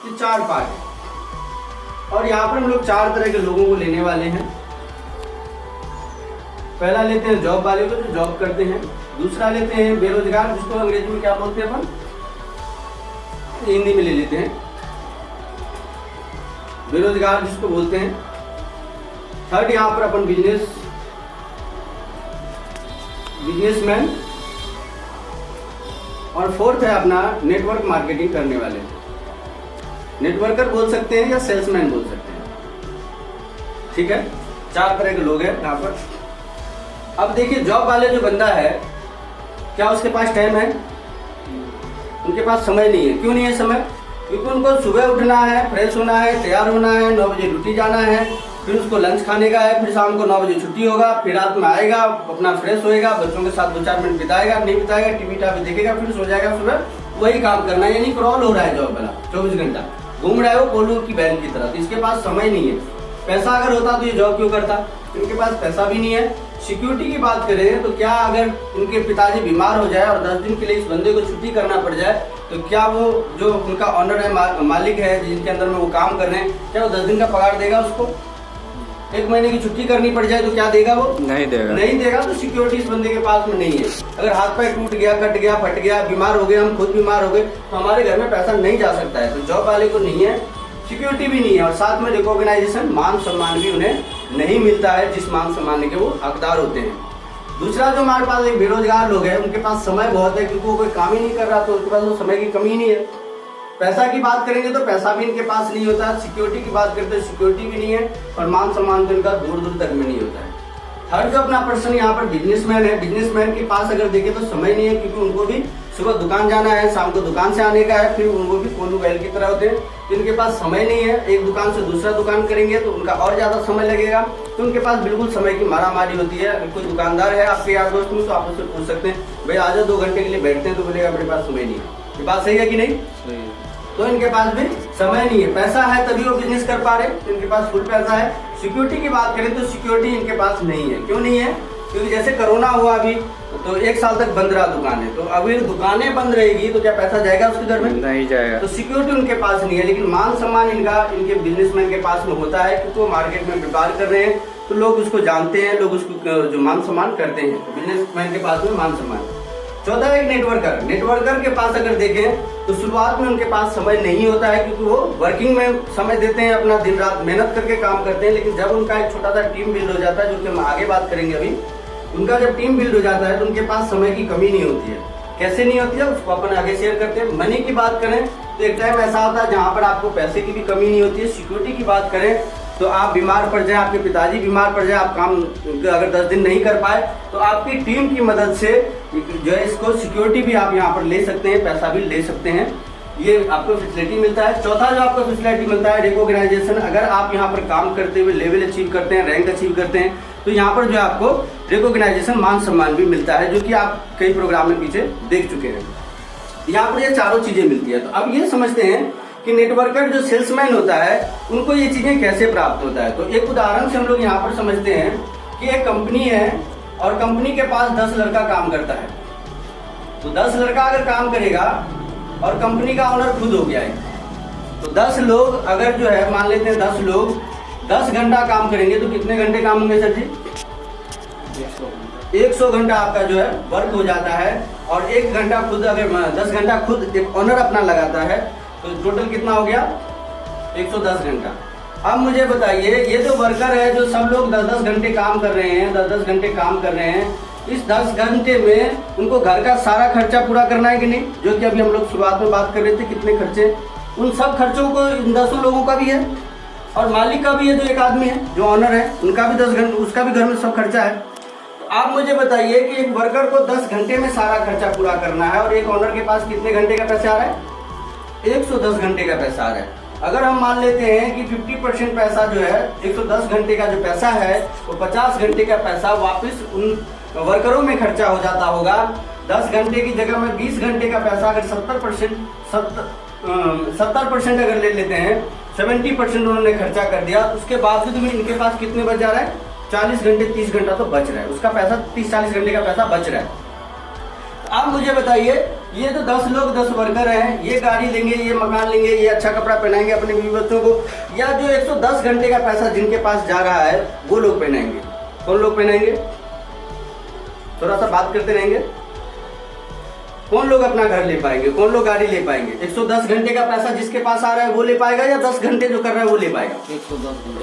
ये 4 पार्ट है और यहाँ पर हम लोग 4 तरह के लोगों को लेने वाले हैं। पहला लेते हैं जॉब वाले को, जो जॉब करते हैं। दूसरा लेते हैं बेरोजगार, जिसको अंग्रेजी में क्या बोलते हैं अपन, हिंदी में ले लेते हैं बेरोजगार जिसको बोलते हैं। थर्ड यहाँ पर अपन बिजनेसमैन, और फोर्थ है अपना नेटवर्क मार्केटिंग करने वाले, नेटवर्कर बोल सकते हैं या सेल्समैन बोल सकते हैं। ठीक है, 4 तरह के लोग हैं यहाँ पर। अब देखिए जॉब वाले जो बंदा है, क्या उसके पास टाइम है? उनके पास समय नहीं है। क्यों नहीं है समय? क्योंकि उनको सुबह उठना है, फ्रेश होना है, तैयार होना है, 9 बजे ड्यूटी जाना है, फिर उसको लंच खाने का है, फिर शाम को 9 बजे छुट्टी होगा, फिर रात में आएगा, अपना फ्रेश होएगा, बच्चों के साथ 2-4 मिनट बिताएगा, नहीं बिताएगा, टीवी टावी देखेगा, फिर सो जाएगा। सुबह वही काम करना है, यानी क्रॉल हो रहा है जॉब वाला, 24 घंटा घूम रहा है वो कोल्हू की बैल की तरह। तो इसके पास समय नहीं है। पैसा अगर होता तो ये जॉब क्यों करता? इनके पास पैसा भी नहीं है। सिक्योरिटी की बात करें तो क्या अगर उनके पिताजी बीमार हो जाए और 10 दिन के लिए इस बंदे को छुट्टी करना पड़ जाए, तो क्या वो जो उनका ऑनर है, मालिक है, जिनके अंदर में वो काम कर रहे हैं, क्या वो 10 दिन का पगार देगा उसको? 1 महीने की छुट्टी करनी पड़ जाए तो क्या देगा वो? नहीं देगा। तो सिक्योरिटी इस बंदे के पास में नहीं है। अगर हाथ पैर टूट गया, कट गया, फट गया, बीमार हो गए, हम खुद बीमार हो गए, तो हमारे घर में पैसा नहीं जा सकता है। तो जॉब वाले को नहीं है, सिक्योरिटी भी नहीं है, और साथ में रिकॉग्नाइजेशन, मान सम्मान भी उन्हें नहीं मिलता है, जिस मान सम्मान के वो हकदार होते हैं। दूसरा जो हमारे पास एक बेरोजगार लोग हैं, उनके पास समय बहुत है, क्योंकि वो कोई काम ही नहीं कर रहा, तो उनके पास वो समय की कमी नहीं है। पैसा की बात करेंगे तो पैसा भी इनके पास नहीं होता, सिक्योरिटी की बात करते हैं सिक्योरिटी भी नहीं है, और मान सम्मान तो इनका दूर दूर तक में नहीं होता है। थर्ड जो अपना पर्सन यहाँ पर बिजनेसमैन है, बिजनेसमैन के पास अगर देखें तो समय नहीं है, क्योंकि उनको भी सुबह दुकान जाना है, शाम को दुकान से आने का है, फिर उनको भी कोल्हू बैल की तरह होते हैं, तो इनके पास समय नहीं है। एक दुकान से दूसरा दुकान करेंगे तो उनका और ज्यादा समय लगेगा, तो उनके पास बिल्कुल समय की मारामारी होती है। अगर कोई दुकानदार है आपके यार दोस्त में, तो आप उससे पूछ सकते हैं, भाई आज 2 घंटे के लिए बैठते हैं, तो बोलेगा मेरे पास समय नहीं है। ये बात सही है कि नहीं? तो इनके पास भी समय नहीं है। पैसा है तभी वो बिजनेस कर पा रहे, इनके पास फुल पैसा है। सिक्योरिटी की बात करें तो सिक्योरिटी इनके पास नहीं है। क्यों नहीं है? क्योंकि जैसे कोरोना हुआ अभी, तो 1 साल तक बंद रहा दुकानें, तो अभी दुकानें बंद रहेगी तो क्या पैसा जाएगा उसके घर में? नहीं जाएगा। तो सिक्योरिटी उनके पास नहीं है, लेकिन मान सम्मान इनके बिजनेसमैन के पास में होता है, क्योंकि वो मार्केट में व्यापार कर रहे हैं, तो लोग उसको जानते हैं, लोग उसको जो मान सम्मान करते हैं। तो बिजनेसमैन के पास में मान सम्मान। चौथा एक नेटवर्कर के पास अगर देखें तो शुरुआत में उनके पास समय नहीं होता है, क्योंकि वो वर्किंग में समय देते हैं, अपना दिन रात मेहनत करके काम करते हैं। लेकिन जब उनका एक छोटा सा टीम बिल्ड हो जाता है, जो कि हम आगे बात करेंगे अभी, उनका जब टीम बिल्ड हो जाता है तो उनके पास समय की कमी नहीं होती है। कैसे नहीं होती है उसको अपन आगे शेयर करते हैं। मनी की बात करें तो एक टाइम ऐसा होता है जहाँ पर आपको पैसे की भी कमी नहीं होती है। सिक्योरिटी की बात करें तो आप बीमार पड़ जाए, आपके पिताजी बीमार पड़ जाए, आप काम अगर 10 दिन नहीं कर पाए, तो आपकी टीम की मदद से जो है इसको सिक्योरिटी भी आप यहाँ पर ले सकते हैं, पैसा भी ले सकते हैं, ये आपको फैसिलिटी मिलता है। चौथा जो आपको फैसिलिटी मिलता है रिकॉग्नाइजेशन। अगर आप यहाँ पर काम करते हुए लेवल अचीव करते हैं, रैंक अचीव करते हैं, तो यहाँ पर जो है आपको रिकॉग्नाइजेशन, मान सम्मान भी मिलता है, जो कि आप कई प्रोग्राम में पीछे देख चुके हैं। यहाँ पर ये चारों चीजें मिलती है। तो अब ये समझते हैं कि नेटवर्कर जो सेल्समैन होता है, उनको ये चीजें कैसे प्राप्त होता है। तो एक उदाहरण से हम लोग यहाँ पर समझते हैं कि एक कंपनी है और कंपनी के पास 10 लड़का काम करता है। तो 10 लड़का अगर काम करेगा और कंपनी का ओनर खुद हो गया है, तो 10 लोग अगर जो है मान लेते हैं 10 लोग 10 घंटा काम करेंगे, तो कितने घंटे काम होंगे सर जी? 100 घंटा आपका जो है वर्क हो जाता है। और 1 घंटा खुद, अगर 10 घंटा खुद एक ओनर अपना लगाता है, तो टोटल कितना हो गया? 110 घंटा। अब मुझे बताइए, ये जो वर्कर है, जो सब लोग 10-10 घंटे काम कर रहे हैं, 10-10 घंटे काम कर रहे हैं, इस 10 घंटे में उनको घर का सारा खर्चा पूरा करना है कि नहीं? जो कि अभी हम लोग शुरुआत में बात कर रहे थे, कितने खर्चे, उन सब खर्चों को इन 10 लोगों का भी है, और मालिक का भी है, जो एक आदमी है जो ऑनर है, उनका भी 10 घंटे, उसका भी घर में सब खर्चा है। तो आप मुझे बताइए कि एक वर्कर को 10 घंटे में सारा खर्चा पूरा करना है, और एक ऑनर के पास कितने घंटे का पैसा आ रहा है? 110 घंटे का पैसा आ रहा है। अगर हम मान लेते हैं कि 50% पैसा जो है, 110 घंटे का जो पैसा है, वो 50 घंटे का पैसा वापस उन वर्करों में खर्चा हो जाता होगा। 10 घंटे की जगह में 20 घंटे का पैसा अगर 70% अगर ले लेते हैं, 70% उन्होंने खर्चा कर दिया, उसके बावजूद भी इनके पास कितने बच जा रहा है? 40 घंटे 30 घंटा तो बच रहा है, उसका पैसा 30-40 घंटे का पैसा बच रहा है। आप मुझे बताइए, ये तो 10 लोग 10 वर्कर हैं, ये गाड़ी लेंगे, ये मकान लेंगे, ये अच्छा कपड़ा पहनाएंगे अपने बीवी बच्चों को, या जो 110 घंटे का पैसा जिनके पास जा रहा है वो लोग पहनाएंगे। कौन लोग पहनाएंगे? थोड़ा सा बात करते रहेंगे। कौन लोग अपना घर ले पाएंगे, कौन लोग गाड़ी ले पाएंगे? 110 घंटे का पैसा जिसके पास आ रहा है वो ले पाएगा, या 10 घंटे जो कर रहा है वो ले पाएगा?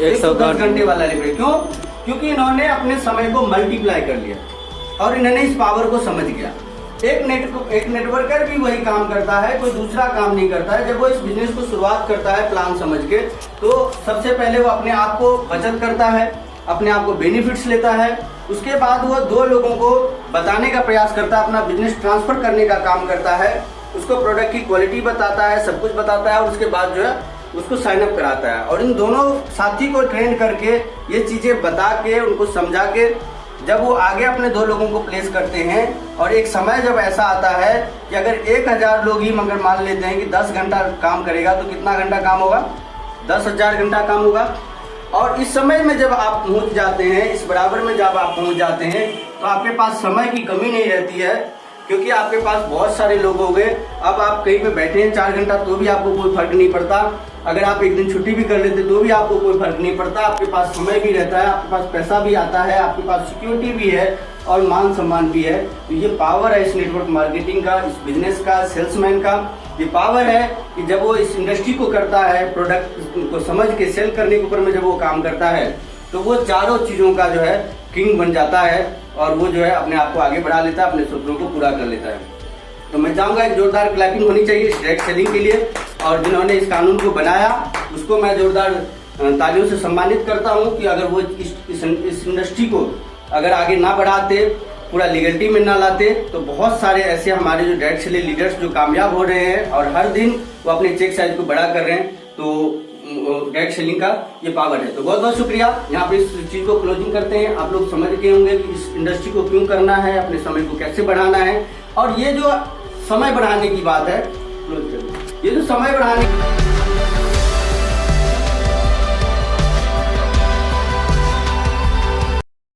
110 घंटे वाला ले पाएगा। क्यों? क्योंकि इन्होंने अपने समय को मल्टीप्लाई कर लिया और इन्होंने इस पावर को समझ गया। एक नेटवर्कर भी वही काम करता है, कोई दूसरा काम नहीं करता है। जब वो इस बिजनेस को शुरुआत करता है प्लान समझ के, तो सबसे पहले वो अपने आप को बचत करता है, अपने आप को बेनिफिट्स लेता है। उसके बाद वो 2 लोगों को बताने का प्रयास करता है, अपना बिजनेस ट्रांसफर करने का काम करता है, उसको प्रोडक्ट की क्वालिटी बताता है, सब कुछ बताता है, और उसके बाद जो है उसको साइन अप कराता है। और इन दोनों साथी को ट्रेन करके ये चीजें बता के, उनको समझा के, जब वो आगे अपने 2 लोगों को प्लेस करते हैं, और एक समय जब ऐसा आता है कि अगर 1000 लोग ही मगर मान लेते हैं कि 10 घंटा काम करेगा तो कितना घंटा काम होगा? 10,000 घंटा काम होगा। और इस समय में जब आप पहुंच जाते हैं, इस बराबर में जब आप पहुंच जाते हैं, तो आपके पास समय की कमी नहीं रहती है, क्योंकि आपके पास बहुत सारे लोग हो गए। अब आप कहीं पे बैठे हैं 4 घंटा तो भी आपको कोई फर्क नहीं पड़ता। अगर आप एक दिन छुट्टी भी कर लेते तो भी आपको कोई फर्क नहीं पड़ता। आपके पास समय भी रहता है, आपके पास पैसा भी आता है, आपके पास सिक्योरिटी भी है और मान सम्मान भी है। तो ये पावर है इस नेटवर्क मार्केटिंग का, इस बिजनेस का, सेल्समैन का। ये पावर है कि जब वो इस इंडस्ट्री को करता है, प्रोडक्ट को समझ के सेल करने के ऊपर में जब वो काम करता है, तो वो चारों चीजों का जो है किंग बन जाता है, और वो जो है अपने आप को आगे बढ़ा लेता है, अपने सपनों को पूरा कर लेता है। तो मैं चाहूंगा एक जोरदार क्लैपिंग होनी चाहिए इस डायरेक्ट सेलिंग के लिए, और जिन्होंने इस कानून को बनाया उसको मैं जोरदार तालियों से सम्मानित करता हूं कि अगर वो इस इंडस्ट्री को अगर आगे ना बढ़ाते, पूरा लीगलिटी में ना लाते, तो बहुत सारे ऐसे हमारे जो डायरेक्ट सेलिंग लीडर्स जो कामयाब हो रहे हैं और हर दिन वो अपने चेक साइज को बड़ा कर रहे हैं। तो डायरेक्ट सेलिंग का ये पावर है। तो बहुत बहुत शुक्रिया। यहाँ पे इस चीज को क्लोजिंग करते हैं। आप लोग समझ गए होंगे कि इस इंडस्ट्री को क्यों करना है, अपने समय को कैसे बढ़ाना है, और ये जो समय बढ़ाने की बात है, ये जो समय बढ़ाने